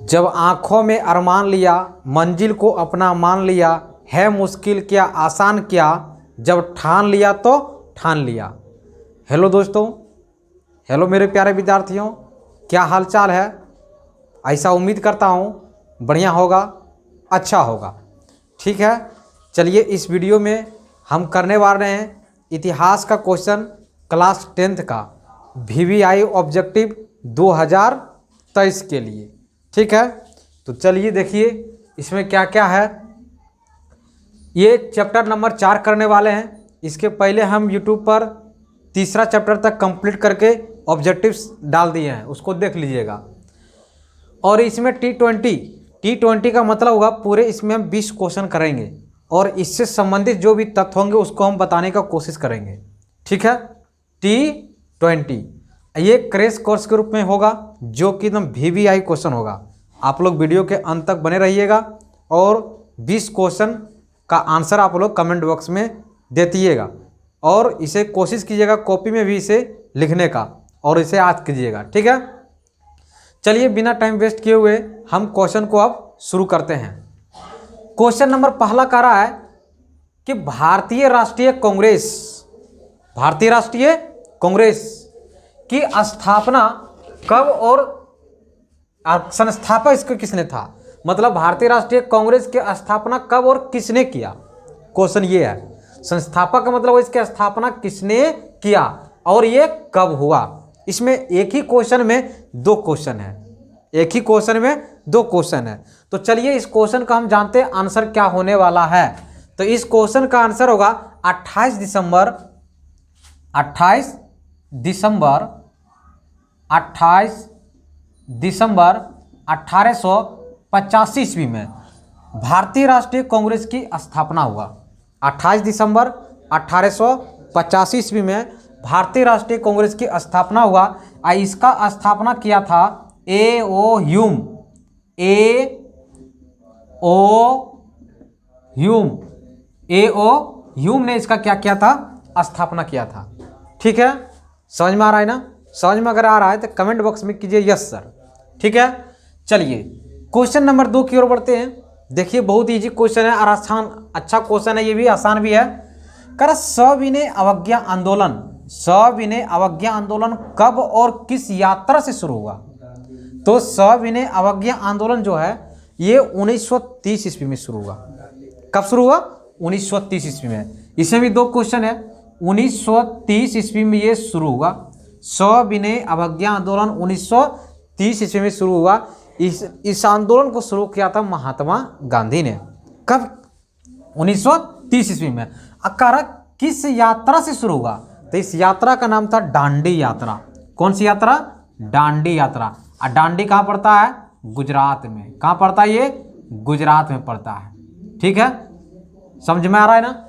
जब आँखों में अरमान लिया, मंजिल को अपना मान लिया, है मुश्किल क्या आसान क्या, जब ठान लिया तो ठान लिया। हेलो दोस्तों, हेलो मेरे प्यारे विद्यार्थियों, क्या हालचाल है। ऐसा उम्मीद करता हूँ बढ़िया होगा, अच्छा होगा। ठीक है, चलिए इस वीडियो में हम करने वाले हैं इतिहास का क्वेश्चन क्लास 10th का VVI ऑब्जेक्टिव 2023 के लिए। ठीक है, तो चलिए देखिए इसमें क्या क्या है। ये चैप्टर नंबर 4 करने वाले हैं। इसके पहले हम YouTube पर तीसरा चैप्टर तक कंप्लीट करके ऑब्जेक्टिव्स डाल दिए हैं, उसको देख लीजिएगा। और इसमें T20 का मतलब होगा पूरे इसमें हम 20 क्वेश्चन करेंगे और इससे संबंधित जो भी तथ्य होंगे उसको हम बताने का कोशिश करेंगे। ठीक है, T20 ये क्रैश कोर्स के रूप में होगा जो कि एकदम VVI क्वेश्चन होगा। आप लोग वीडियो के अंत तक बने रहिएगा और 20 क्वेश्चन का आंसर आप लोग कमेंट बॉक्स में देतिएगा और इसे कोशिश कीजिएगा कॉपी में भी इसे लिखने का और इसे याद कीजिएगा। ठीक है, चलिए बिना टाइम वेस्ट किए हुए हम क्वेश्चन को अब शुरू करते हैं। क्वेश्चन नंबर पहला कह रहा है कि भारतीय राष्ट्रीय कांग्रेस की स्थापना कब और संस्थापक इसको किसने था। मतलब भारतीय राष्ट्रीय कांग्रेस की स्थापना कब और किसने किया, क्वेश्चन ये है। संस्थापक का मतलब इसकी स्थापना किसने किया और ये कब हुआ। इसमें एक ही क्वेश्चन में दो क्वेश्चन है, तो चलिए इस क्वेश्चन का हम जानते हैं आंसर क्या होने वाला है। तो इस क्वेश्चन का आंसर होगा 28 दिसंबर 1885 ईस्वी में भारतीय राष्ट्रीय कांग्रेस की स्थापना हुआ। 28 दिसंबर 1885 ईस्वी में भारतीय राष्ट्रीय कांग्रेस की स्थापना हुआ। इसका स्थापना किया था A.O. ह्यूम ने इसका क्या किया था, स्थापना किया था। ठीक है, समझ में आ रहा है ना। समझ में अगर आ रहा है तो कमेंट बॉक्स में कीजिए यस सर। ठीक है, चलिए क्वेश्चन नंबर 2 की ओर बढ़ते हैं। देखिए बहुत इजी क्वेश्चन है और आसान अच्छा क्वेश्चन है, ये भी आसान भी है। कर सविनय अवज्ञा आंदोलन कब और किस यात्रा से शुरू हुआ। तो सविनय अवज्ञा आंदोलन जो है ये 1930 ईस्वी में शुरू हुआ। कब शुरू हुआ, 1930 ईस्वी में। इसमें भी दो क्वेश्चन है। 1930 ईस्वी में ये शुरू हुआ। सविनय अवज्ञा आंदोलन 1930 ईस्वी में शुरू हुआ। इस आंदोलन को शुरू किया था महात्मा गांधी ने। कब, 1930 ईस्वी में। अकार किस यात्रा से शुरू हुआ, तो इस यात्रा का नाम था दांडी यात्रा। कौन सी यात्रा, दांडी यात्रा। और दांडी कहाँ पड़ता है, गुजरात में। कहाँ पड़ता है ये, गुजरात में पड़ता है। ठीक है, समझ में आ रहा है ना।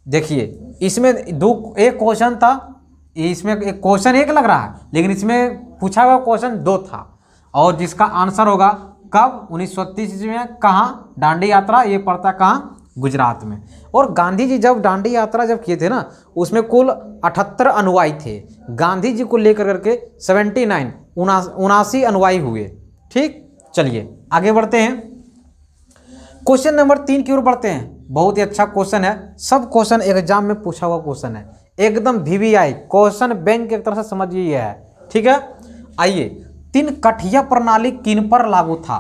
देखिए इसमें एक क्वेश्चन था, इसमें एक क्वेश्चन एक लग रहा है लेकिन इसमें पूछा हुआ क्वेश्चन 2 था और जिसका आंसर होगा कब, 1930 ईस्वी में। कहाँ, दांडी यात्रा, ये पड़ता कहाँ, गुजरात में। और गांधी जी जब दांडी यात्रा जब किए थे ना, उसमें कुल 78 अनुयायी थे। गांधी जी को लेकर करके 79 अनुयायी हुए। ठीक, चलिए आगे बढ़ते हैं। क्वेश्चन नंबर 3 की ओर बढ़ते हैं। बहुत ही अच्छा क्वेश्चन है, सब क्वेश्चन एग्जाम में पूछा हुआ क्वेश्चन है, एकदम VVI क्वेश्चन बैंक की तरह से समझिए ये है। ठीक है, आइए। 3 कठिया प्रणाली किन पर लागू था।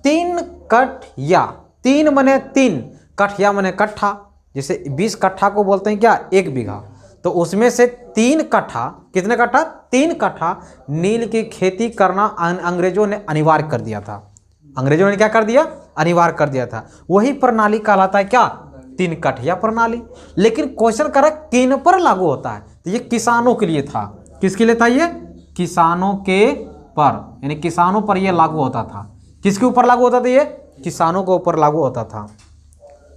3 कठिया, 3 मने 3, कठिया मने कट्ठा। जैसे 20 कट्ठा को बोलते हैं क्या, 1 बीघा। तो उसमें से 3 कट्ठा, कितने कट्ठा, 3 कट्ठा नील की खेती करना अंग्रेजों ने अनिवार्य कर दिया था। अंग्रेजों ने क्या कर दिया, अनिवार्य कर दिया था। वही प्रणाली कहलाता है क्या, 3 कठिया प्रणाली। लेकिन क्वेश्चन कर किन पर लागू होता है, तो ये किसानों के लिए था। किसके लिए था ये, किसानों के पर, यानी किसानों पर ये लागू होता था। किसके ऊपर लागू होता था ये, किसानों के ऊपर लागू होता था।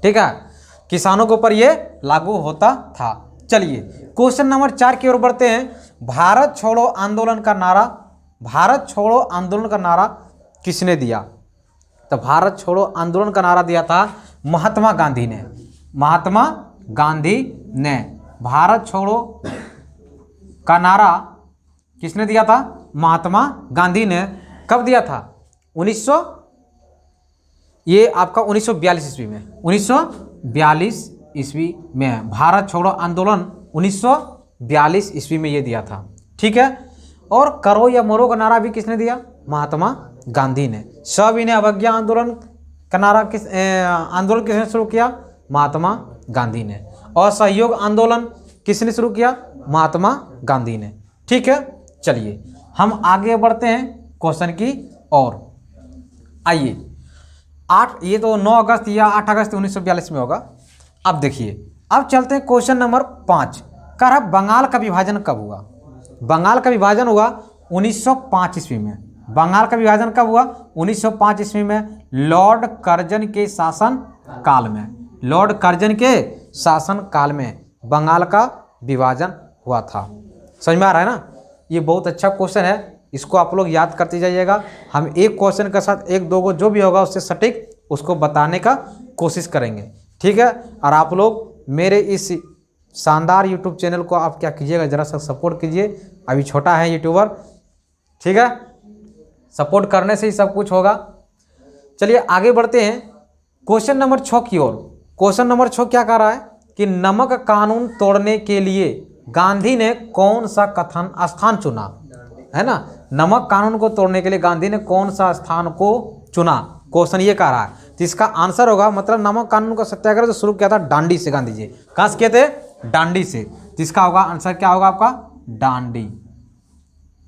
ठीक है, किसानों के ऊपर ये लागू होता था। चलिए क्वेश्चन नंबर 4 की ओर बढ़ते हैं। भारत छोड़ो आंदोलन का नारा किसने दिया। तो भारत छोड़ो आंदोलन का नारा दिया था महात्मा गांधी ने। भारत छोड़ो का नारा किसने दिया था, महात्मा गांधी ने। कब दिया था, 1900 ये आपका 1942 ईस्वी में, 1942 ईस्वी में है। भारत छोड़ो आंदोलन 1942 ईस्वी में ये दिया था। ठीक है। और करो या मरो का नारा भी किसने दिया? महात्मा गांधी ने। सविनय अवज्ञा आंदोलन का नारा आंदोलन किसने शुरू किया? महात्मा गांधी ने। और सहयोग आंदोलन किसने शुरू किया? महात्मा गांधी ने। ठीक है। चलिए हम आगे बढ़ते हैं क्वेश्चन की ओर। आइए, 8 ये तो 9 अगस्त या 8 अगस्त 1942 में होगा। अब देखिए, अब चलते हैं क्वेश्चन नंबर 5। कह रहा बंगाल का विभाजन कब हुआ? बंगाल का विभाजन हुआ 1905 ईस्वी में। बंगाल का विभाजन कब हुआ? 1905 ईस्वी में, लॉर्ड कर्जन के शासन काल में। लॉर्ड कर्जन के शासन काल में बंगाल का विभाजन हुआ था। समझ में आ रहा है ना? ये बहुत अच्छा क्वेश्चन है, इसको आप लोग याद करते जाइएगा। हम एक क्वेश्चन के साथ एक दो को जो भी होगा उससे सटीक उसको बताने का कोशिश करेंगे। ठीक है। और आप लोग मेरे इस शानदार यूट्यूब चैनल को आप क्या कीजिएगा, ज़रा सा सपोर्ट कीजिए। अभी छोटा है यूट्यूबर। ठीक है। सपोर्ट करने से ही सब कुछ होगा। चलिए आगे बढ़ते हैं क्वेश्चन नंबर 6 की ओर। क्वेश्चन नंबर 6 क्या कह रहा है कि नमक कानून तोड़ने के लिए गांधी ने कौन सा कथन स्थान चुना? है ना? नमक कानून को तोड़ने के लिए गांधी ने कौन सा स्थान को चुना? क्वेश्चन ये कह रहा है। तो इसका आंसर होगा, मतलब नमक कानून का सत्याग्रह जो शुरू किया था डांडी से गांधी जी। कहाँ से किए थे? डांडी से। तो इसका होगा आंसर क्या होगा आपका? डांडी।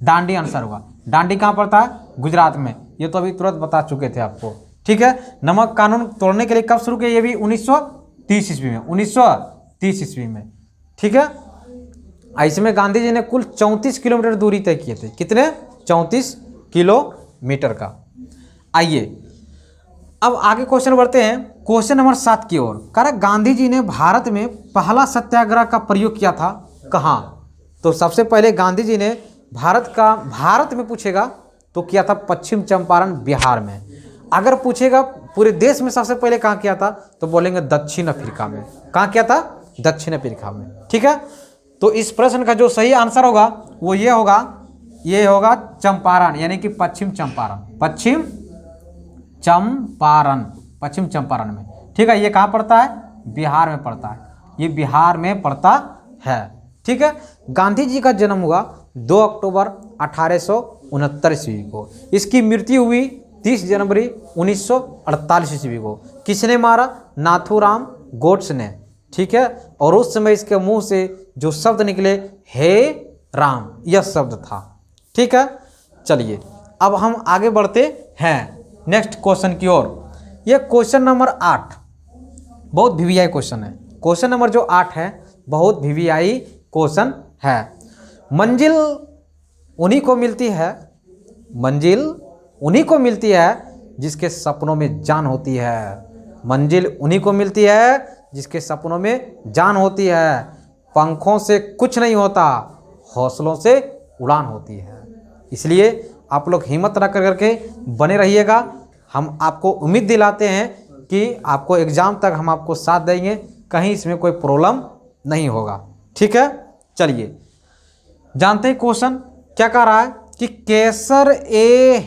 डांडी आंसर होगा। डांडी कहाँ पड़ता है? गुजरात में। ये तो अभी तुरंत बता चुके थे आपको। ठीक है। नमक कानून तोड़ने के लिए कब शुरू किया? ये भी 1930 ईस्वी में। 1930 ईस्वी में। ठीक है। इसमें गांधी जी ने कुल 34 किलोमीटर दूरी तय किए थे। कितने? 34 किलोमीटर का। आइए अब आगे क्वेश्चन बढ़ते हैं क्वेश्चन नंबर 7 की ओर। कह गांधी जी ने भारत में पहला सत्याग्रह का प्रयोग किया था कहाँ? तो सबसे पहले गांधी जी ने भारत में पूछेगा तो किया था पश्चिम चंपारण बिहार में। अगर पूछेगा पूरे देश में सबसे पहले कहाँ किया था तो बोलेंगे दक्षिण अफ्रीका में। कहाँ किया था? दक्षिण अफ्रीका में। ठीक है। तो इस प्रश्न का जो सही आंसर होगा वो ये होगा चंपारण, यानी कि पश्चिम चंपारण। पश्चिम चंपारण में। ठीक है। ये कहाँ पड़ता है? बिहार में पड़ता है। ये बिहार में पड़ता है। ठीक है। गांधी जी का जन्म हुआ 2 अक्टूबर 1869 ईस्वी को। इसकी मृत्यु हुई 30 जनवरी 1948 ईस्वी को। किसने मारा? नाथूराम गोड्से ने। ठीक है। और उस समय इसके मुंह से जो शब्द निकले हे राम, यह शब्द था। ठीक है। चलिए अब हम आगे बढ़ते हैं नेक्स्ट क्वेश्चन की ओर। यह क्वेश्चन नंबर 8 बहुत वीवीआई क्वेश्चन है। क्वेश्चन नंबर जो 8 है बहुत वीवीआई क्वेश्चन है। मंजिल उन्हीं को मिलती है, मंजिल उन्हीं को मिलती है जिसके सपनों में जान होती है। मंजिल उन्हीं को मिलती है जिसके सपनों में जान होती है। पंखों से कुछ नहीं होता, हौसलों से उड़ान होती है। इसलिए आप लोग हिम्मत रख करके बने रहिएगा। हम आपको उम्मीद दिलाते हैं कि आपको एग्ज़ाम तक हम आपको साथ देंगे, कहीं इसमें कोई प्रॉब्लम नहीं होगा। ठीक है। चलिए जानते हैं क्वेश्चन क्या कह रहा है कि केसर ए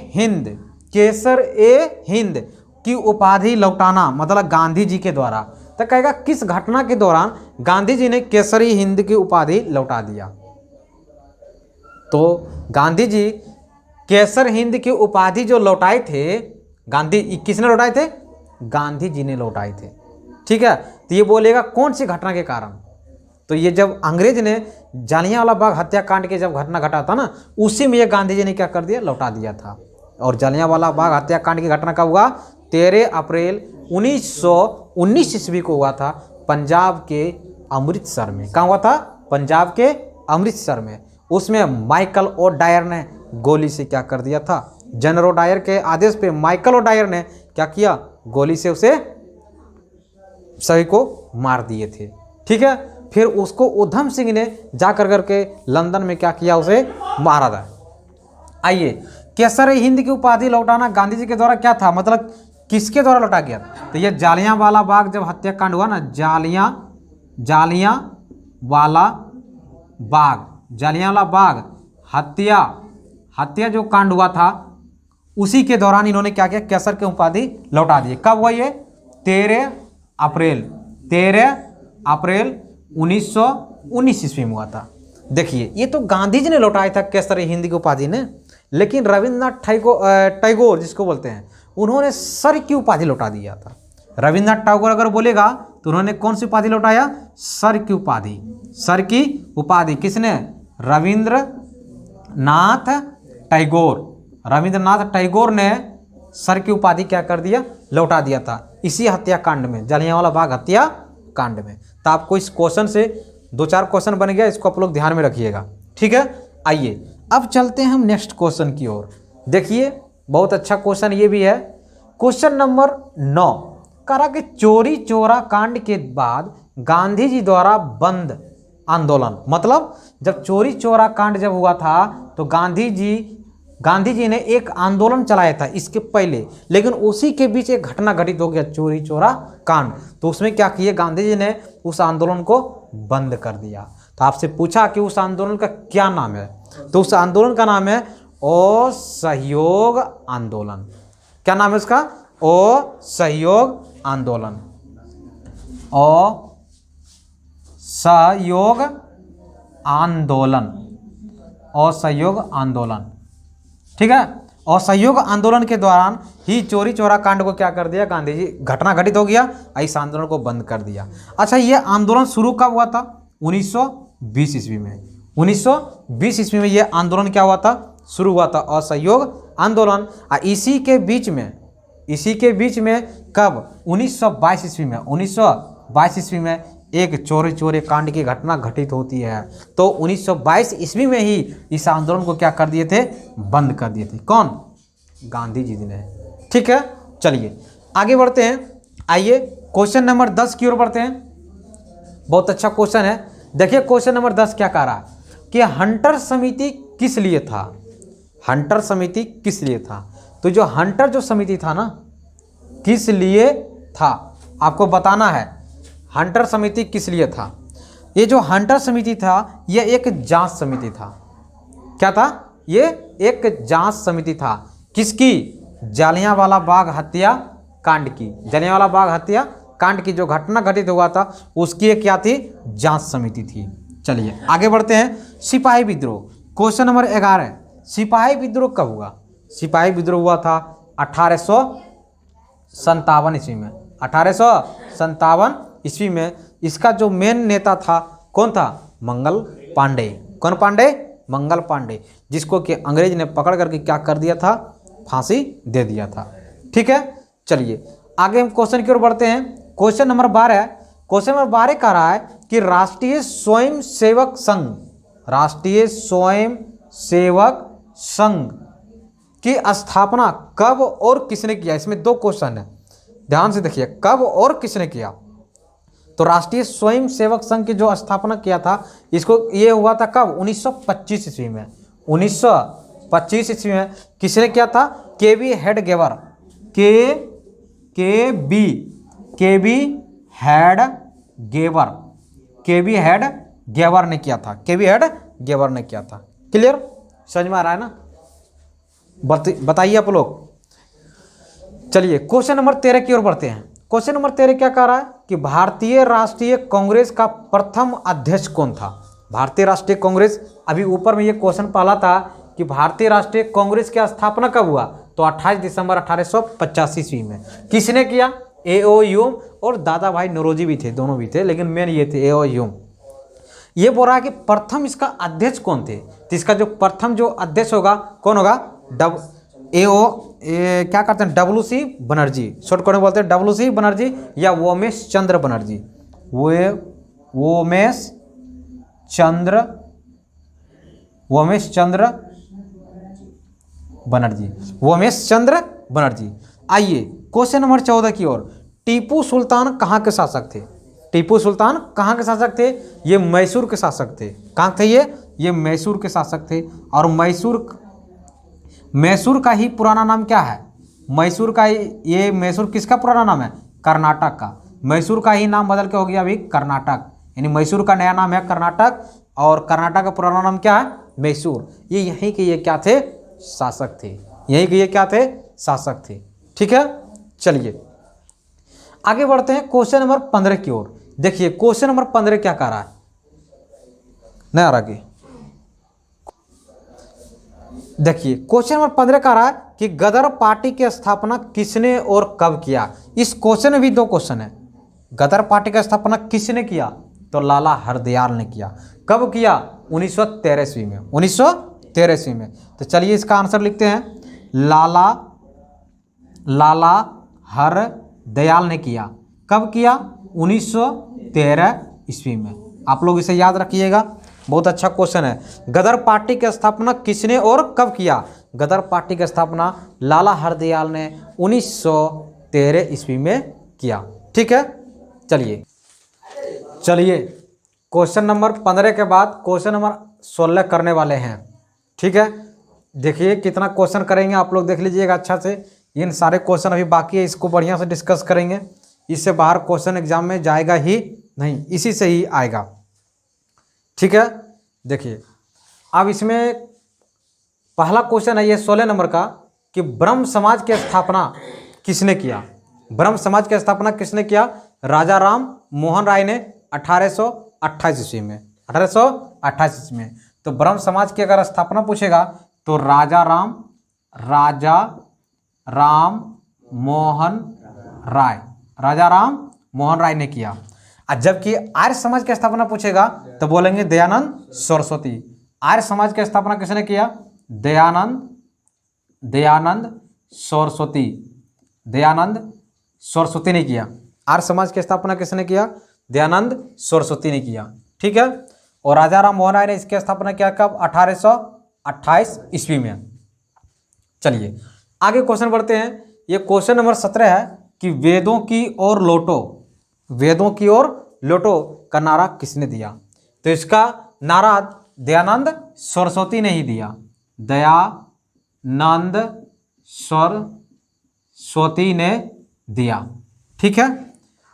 हिंद की उपाधि लौटाना, मतलब गांधी जी के द्वारा। तो कहेगा किस घटना के दौरान गांधी जी ने केसरी हिंद की उपाधि लौटा दिया? तो गांधी जी केसर हिंद की उपाधि जो लौटाए थे, किसने लौटाए थे? गांधी जी ने लौटाए थे। ठीक है। तो ये बोलेगा कौन सी घटना के कारण? तो ये जब अंग्रेज ने जालियांवाला बाग हत्याकांड के जब घटना घटा था ना, उसी में ये गांधी जी ने क्या कर दिया? लौटा दिया था। और जालियांवाला बाग हत्याकांड की घटना कब हुआ? 13 अप्रैल 1919 ईस्वी को हुआ था, पंजाब के अमृतसर में। कहाँ हुआ था? पंजाब के अमृतसर में। उसमें माइकल ओ डायर ने गोली से क्या कर दिया था? जनरल ओ डायर के आदेश पे माइकल ओ डायर ने क्या किया? गोली से उसे सभी को मार दिए थे। ठीक है। फिर उसको उधम सिंह ने जा करके लंदन में क्या किया? उसे मारा था। आइए, केसर हिंद की उपाधि लौटाना गांधी जी के द्वारा क्या था, मतलब किसके द्वारा लौटा गया? तो ये जालियांवाला बाग जब हत्याकांड हुआ ना, जालियांवाला बाग हत्या जो कांड हुआ था, उसी के दौरान इन्होंने क्या किया, कैसर की उपाधि लौटा दी। कब हुआ ये? 13 अप्रैल 1919 ईस्वी में हुआ था। देखिए ये तो गांधी जी ने लौटाया था कैसर हिंद की उपाधि ने, लेकिन रविंद्रनाथ टैगोर जिसको बोलते हैं, उन्होंने सर की उपाधि लौटा दिया था। रविंद्रनाथ टैगोर अगर बोलेगा तो उन्होंने कौन सी उपाधि लौटाया? सर की उपाधि। सर की उपाधि किसने? रविंद्रनाथ टैगोर ने सर की उपाधि क्या कर दिया? लौटा दिया था, इसी हत्याकांड में, जलियांवाला बाग हत्याकांड में। तो आपको इस क्वेश्चन से 2-4 क्वेश्चन बन गया, इसको आप लोग ध्यान में रखिएगा, ठीक है। आइए अब चलते हैं हम नेक्स्ट क्वेश्चन की ओर। देखिए बहुत अच्छा क्वेश्चन ये भी है। क्वेश्चन नंबर 9 कहा कि चोरी चोरा कांड के बाद गांधी जी द्वारा बंद आंदोलन, मतलब जब चोरी चोरा कांड जब हुआ था तो गांधी जी ने एक आंदोलन चलाया था इसके पहले, लेकिन उसी के बीच एक घटना घटित हो गया, चोरी चोरा कांड। तो उसमें क्या किए गांधी जी ने? उस आंदोलन को बंद कर दिया। तो आपसे पूछा कि उस आंदोलन का क्या नाम है, तो उस आंदोलन का नाम है असहयोग आंदोलन। क्या नाम है उसका? असहयोग आंदोलन। असहयोग आंदोलन, ठीक है। असहयोग आंदोलन के दौरान ही चोरी चोरा कांड को क्या कर दिया गांधी जी? घटना घटित हो गया, इस आंदोलन को बंद कर दिया। अच्छा ये आंदोलन शुरू कब हुआ था? 1920 ईस्वी में। 1920 ईस्वी में ये आंदोलन क्या हुआ था? शुरू हुआ था, असहयोग आंदोलन। इसी के बीच में कब? 1922 ईस्वी में। 1922 ईस्वी में एक चोरी चोरी कांड की घटना घटित होती है। तो 1922 ईस्वी में ही इस आंदोलन को क्या कर दिए थे? बंद कर दिए थे। कौन? गांधी जी ने, ठीक है। चलिए आगे बढ़ते हैं। आइए क्वेश्चन नंबर 10 की ओर बढ़ते हैं। बहुत अच्छा क्वेश्चन है। देखिए क्वेश्चन नंबर 10 क्या कह रहा है कि हंटर समिति किस लिए था? हंटर समिति किस लिए था? तो जो हंटर जो समिति था ना, किस लिए था आपको बताना है। हंटर समिति किस लिए था? ये जो हंटर समिति था ये एक जांच समिति था। क्या था? ये एक जांच समिति था। किसकी? जलियांवाला बाग हत्याकांड की। जलियांवाला बाग हत्याकांड की जो घटना घटित हुआ था उसकी एक क्या थी? जांच समिति थी। चलिए आगे बढ़ते हैं। सिपाही विद्रोह क्वेश्चन नंबर 11। सिपाही विद्रोह कब हुआ? सिपाही विद्रोह हुआ था 1857 ईस्वी में। 1857 ईस्वी में। इसका जो मेन नेता था कौन था? मंगल पांडे। कौन पांडे? मंगल पांडे, जिसको कि अंग्रेज ने पकड़ करके क्या कर दिया था? फांसी दे दिया था, ठीक है। चलिए आगे हम क्वेश्चन की ओर बढ़ते हैं। Question number 12। क्वेश्चन नंबर 12 कह रहा है कि राष्ट्रीय स्वयंसेवक संघ की स्थापना कब और किसने किया? इसमें 2 क्वेश्चन है, ध्यान से देखिए, कब और किसने किया। तो राष्ट्रीय स्वयंसेवक संघ की जो स्थापना किया था इसको, ये हुआ था कब? 1925 ईस्वी में। 1925 ईस्वी में किसने किया था? केबी हेडगेवर ने किया था। केबी हेडगेवर ने किया था। क्लियर? समझ में आ रहा है ना? बताइए आप लोग। चलिए क्वेश्चन नंबर 13 की ओर बढ़ते हैं। क्वेश्चन नंबर 13 क्या कह रहा है कि भारतीय राष्ट्रीय कांग्रेस का प्रथम अध्यक्ष कौन था? भारतीय राष्ट्रीय कांग्रेस, अभी ऊपर में ये क्वेश्चन पहला था कि भारतीय राष्ट्रीय कांग्रेस की स्थापना कब हुआ? तो 28 दिसंबर 1885 ईस्वी में। किसने किया? ए.ओ. ह्यूम और दादा भाई नौरोजी भी थे, दोनों भी थे, लेकिन मेन ये थे ए.ओ. ह्यूम। ये बोल रहा है कि प्रथम इसका अध्यक्ष कौन थे? तो इसका जो प्रथम जो अध्यक्ष होगा कौन होगा? क्या करते हैं? WC बनर्जी, शॉर्टकट में बोलते हैं WC बनर्जी या वोमेश चंद्र बनर्जी। वोमेश चंद्र बनर्जी। आइए क्वेश्चन नंबर 14 की ओर। टीपू सुल्तान कहाँ के शासक थे? टीपू सुल्तान कहाँ के शासक थे? ये मैसूर के शासक थे। कहाँ थे ये मैसूर के शासक थे। और मैसूर का ही पुराना नाम क्या है? मैसूर किसका पुराना नाम है? कर्नाटक का। मैसूर का ही नाम बदल के हो गया अभी कर्नाटक, यानी मैसूर का नया नाम है कर्नाटक, और कर्नाटक का पुराना नाम क्या है? मैसूर। ये यहीं के ये क्या थे? शासक थे। यहीं के ये क्या थे, शासक थे। ठीक है, चलिए आगे बढ़ते हैं क्वेश्चन नंबर 15 की ओर। देखिए क्वेश्चन नंबर 15 क्या कह रहा है, नहीं आ रहा आगे। देखिए क्वेश्चन नंबर 15 कह रहा है कि गदर पार्टी की स्थापना किसने और कब किया। इस क्वेश्चन में भी दो क्वेश्चन है। गदर पार्टी की स्थापना किसने किया, तो लाला हरदयाल ने किया। कब किया, 1913 ईस्वी में, 1913 ईस्वी में। तो चलिए इसका आंसर लिखते हैं, लाला हरदयाल ने किया। कब किया, 1913 ईस्वी में। आप लोग इसे याद रखिएगा, बहुत अच्छा क्वेश्चन है। गदर पार्टी की स्थापना किसने और कब किया, गदर पार्टी की स्थापना लाला हरदयाल ने 1913 ईस्वी में किया। ठीक है, चलिए क्वेश्चन नंबर 15 के बाद क्वेश्चन नंबर 16 करने वाले हैं। ठीक है, देखिए कितना क्वेश्चन करेंगे आप लोग देख लीजिएगा अच्छा से। इन सारे क्वेश्चन अभी बाकी है, इसको बढ़िया से डिस्कस करेंगे। इससे बाहर क्वेश्चन एग्जाम में जाएगा ही नहीं, इसी से ही आएगा। ठीक है, देखिए अब इसमें पहला क्वेश्चन है ये 16 नंबर का, कि ब्रह्म समाज की स्थापना किसने किया। ब्रह्म समाज की स्थापना किसने किया, राजा राम मोहन राय ने 1828 ईस्वी में, 1828 ईस्वी में। तो ब्रह्म समाज की अगर स्थापना पूछेगा तो राजा राम मोहन राय ने किया। और जबकि आर्य समाज की स्थापना पूछेगा तो बोलेंगे दयानंद सरस्वती। आर्य समाज की स्थापना किसने किया, दयानंद सरस्वती ने किया। आर्य समाज की स्थापना किसने किया, दयानंद सरस्वती ने किया। ठीक है, और राजा राम मोहन राय ने इसकी स्थापना किया कब, 1828 ईस्वी में। चलिए आगे क्वेश्चन बढ़ते हैं। ये क्वेश्चन नंबर 17 है कि वेदों की ओर लौटो का नारा किसने दिया। तो इसका नारा दयानंद सरस्वती ने ही दिया, दयानंद सरस्वती ने दिया। ठीक है,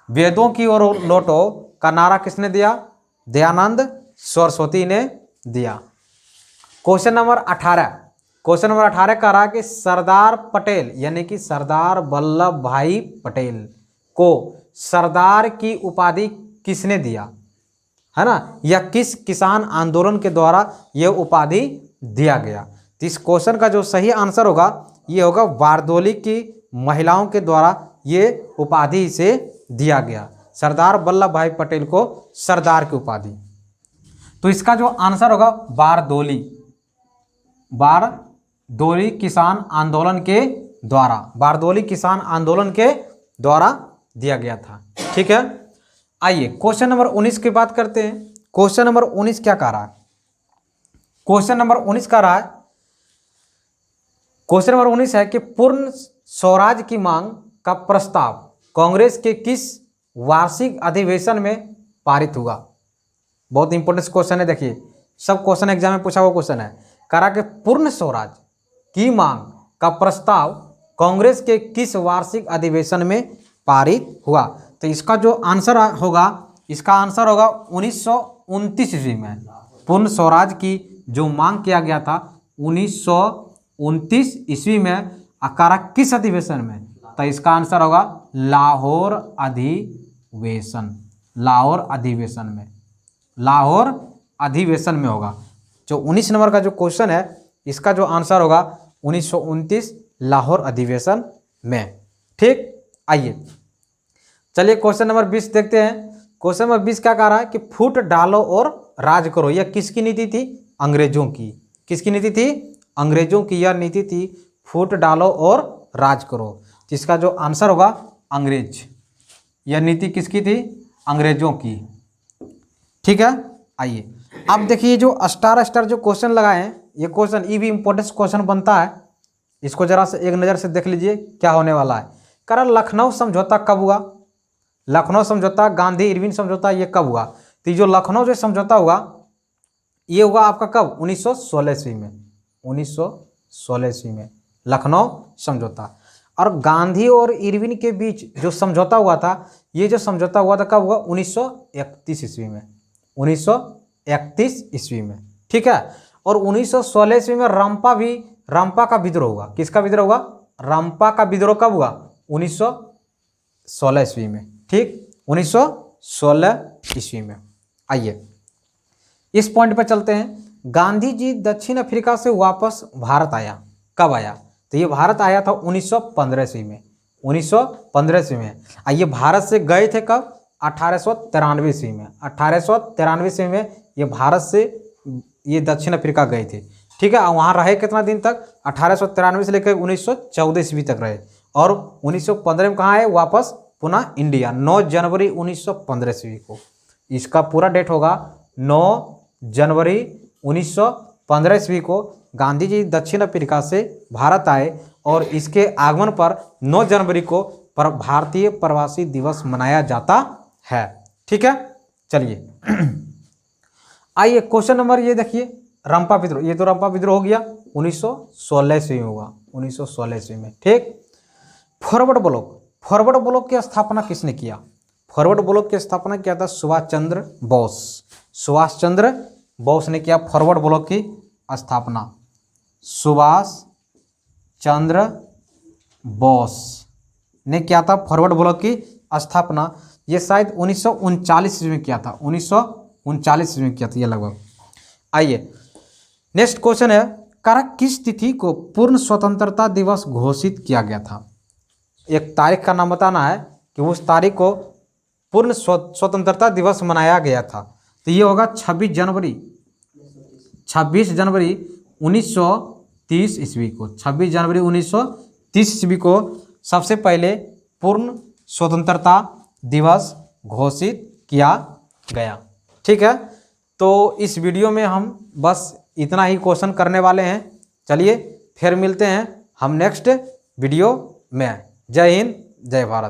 वेदों की ओर लौटो का नारा किसने दिया, दयानंद सरस्वती ने दिया। क्वेश्चन नंबर 18 कह रहा है कि सरदार पटेल यानी कि सरदार वल्लभ भाई पटेल को सरदार की उपाधि किसने दिया, है ना, या किस किसान आंदोलन के द्वारा यह उपाधि दिया गया। तो इस क्वेश्चन का जो सही आंसर होगा ये होगा बारदोली की महिलाओं के द्वारा ये उपाधि से दिया गया, सरदार वल्लभ भाई पटेल को सरदार की उपाधि। तो इसका जो आंसर होगा बारदोली किसान आंदोलन के द्वारा दिया गया था। ठीक है, आइए क्वेश्चन नंबर 19 की बात करते हैं। क्वेश्चन नंबर 19 क्या कह रहा है, क्वेश्चन नंबर 19 कह रहा है, क्वेश्चन नंबर 19 है कि पूर्ण स्वराज की मांग का प्रस्ताव कांग्रेस के किस वार्षिक अधिवेशन में पारित हुआ। बहुत इंपॉर्टेंट क्वेश्चन है, देखिए सब क्वेश्चन एग्जाम में पूछा हुआ क्वेश्चन है। कह रहा कि पूर्ण स्वराज की मांग का प्रस्ताव कांग्रेस के किस वार्षिक अधिवेशन में पारित हुआ। तो इसका जो आंसर होगा, इसका आंसर होगा 1929 ईस्वी में। पूर्ण स्वराज की जो मांग किया गया था 1929 ईस्वी में। अकारा किस अधिवेशन में, तो इसका आंसर होगा लाहौर अधिवेशन में होगा। जो 19 नंबर का जो क्वेश्चन है इसका जो आंसर होगा 1929 लाहौर अधिवेशन में। ठीक, आइए चलिए क्वेश्चन नंबर 20 देखते हैं। क्वेश्चन नंबर 20 क्या कह रहा है कि फूट डालो और राज करो, यह किसकी नीति थी, अंग्रेजों की। किसकी नीति थी, अंग्रेजों की यह नीति थी, फूट डालो और राज करो। जिसका जो आंसर होगा अंग्रेज, यह नीति किसकी थी, अंग्रेजों की। ठीक है, आइए अब देखिए जो स्टार जो क्वेश्चन लगाए हैं, ये क्वेश्चन ये भी इंपॉर्टेंट क्वेश्चन बनता है। इसको जरा से एक नज़र से देख लीजिए क्या होने वाला है। कह रहा लखनऊ समझौता कब हुआ, लखनऊ समझौता, गांधी इरविन समझौता, ये कब हुआ। तो जो लखनऊ जो समझौता हुआ ये हुआ आपका कब, 1916 ईस्वी में। 1916 ईस्वी में लखनऊ समझौता। और गांधी और इरविन के बीच जो समझौता हुआ था, ये जो समझौता हुआ था कब हुआ, 1931 ईस्वी में। 1931 ईस्वी में। ठीक है, और 1916 ईस्वी में रंपा का विद्रोह हुआ। किसका विद्रोह हुआ? रंपा का विद्रोह कब हुआ? 1916 ईस्वी में। ठीक, 1916 ईस्वी में। आइए इस पॉइंट पर चलते हैं। गांधी जी दक्षिण अफ्रीका से वापस भारत आया, कब आया? तो ये भारत आया था 1915 ईस्वी में। 1915 ईस्वी में। ये भारत से गए थे कब? 1893 ईस्वी में। 1893 ईस्वी में ये भारत से ये दक्षिण अफ्रीका गए थे। ठीक है, वहाँ रहे कितना दिन तक? 1893 से लेकर 1914 ईस्वी तक रहे, और 1915 में कहाँ आए? वापस पुनः इंडिया, 9 जनवरी 1915 ईस्वी को। इसका पूरा डेट होगा 9 जनवरी 1915 ईस्वी को गांधी जी दक्षिण अफ्रीका से भारत आए, और इसके आगमन पर 9 जनवरी को भारतीय प्रवासी दिवस मनाया जाता है। ठीक है, चलिए आइए क्वेश्चन नंबर ये देखिए, रंपा विद्रोह। ये तो रंपा विद्रोह हो गया 1916 ईस्वी में हुआ, 1916 ईस्वी में। ठीक, फॉरवर्ड ब्लॉक। फॉरवर्ड ब्लॉक की स्थापना किसने किया? फॉरवर्ड ब्लॉक की स्थापना किया था सुभाष चंद्र बोस। सुभाष चंद्र बोस ने किया फॉरवर्ड ब्लॉक की स्थापना। सुभाष चंद्र बोस ने किया था फॉरवर्ड ब्लॉक की स्थापना। ये शायद 1939 ईस्वी में किया था, 1939 ईस्वी में किया था ये लगभग। आइए नेक्स्ट क्वेश्चन है, कारक किस तिथि को पूर्ण स्वतंत्रता दिवस घोषित किया गया था? एक तारीख का नाम बताना है कि उस तारीख को पूर्ण स्वतंत्रता दिवस मनाया गया था। तो ये होगा 26 जनवरी 1930 ईस्वी को। 26 जनवरी 1930 ईस्वी को सबसे पहले पूर्ण स्वतंत्रता दिवस घोषित किया गया। ठीक है, तो इस वीडियो में हम बस इतना ही क्वेश्चन करने वाले हैं। चलिए फिर मिलते हैं हम नेक्स्ट वीडियो में। जय हिंद, जय भारत।